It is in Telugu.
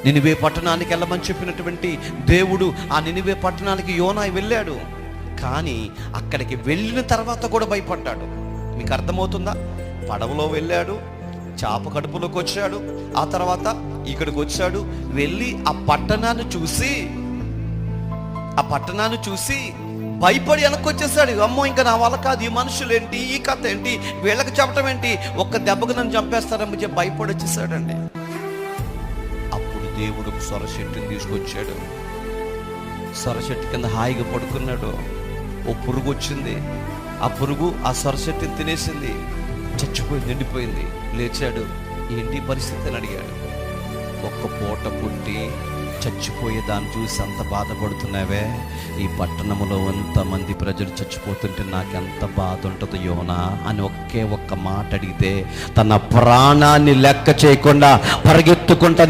నినివే పట్టణానికి వెళ్ళమని చెప్పినటువంటి దేవుడు ఆ నినివే పట్టణానికి యోనా వెళ్ళాడు. కానీ అక్కడికి వెళ్ళిన తర్వాత కూడా భయపడ్డాడు. మీకు అర్థమవుతుందా? పడవలో వెళ్ళాడు, చాప కడుపులోకి వచ్చాడు, ఆ తర్వాత ఇక్కడికి వచ్చాడు. వెళ్ళి ఆ పట్టణాన్ని చూసి భయపడి వెనక్కొచ్చేసాడు. అమ్మో, ఇంకా నా వల్ల కాదు, ఈ మనుషులేంటి, ఈ కథ ఏంటి, వీళ్ళకి చెప్పడం ఏంటి, ఒక్క దెబ్బకు నన్ను చంపేస్తారని చెప్పి భయపడి వచ్చేసాడండి. అప్పుడు దేవుడు సొరచెట్టుని తీసుకొచ్చాడు. సొరచెట్టు కింద హాయిగా పడుకున్నాడు. ఓ పురుగు వచ్చింది. ఆ పురుగు ఆ సొరచెట్టుని తినేసింది, చచ్చిపోయింది, ఎండిపోయింది. లేచాడు. ఏంటి పరిస్థితి అని అడిగాడు. ఒక్క పూట పుట్టి చచ్చిపోయే దాన్ని చూసి అంత బాధపడుతున్నావే, ఈ పట్టణంలో ఎంతమంది ప్రజలు చచ్చిపోతుంటే నాకెంత బాధ ఉంటుందో యోనా అని ఒక్క మాట అడిగితే తన ప్రాణాన్ని లెక్క చేయకుండా పరిగెత్తుకుంటా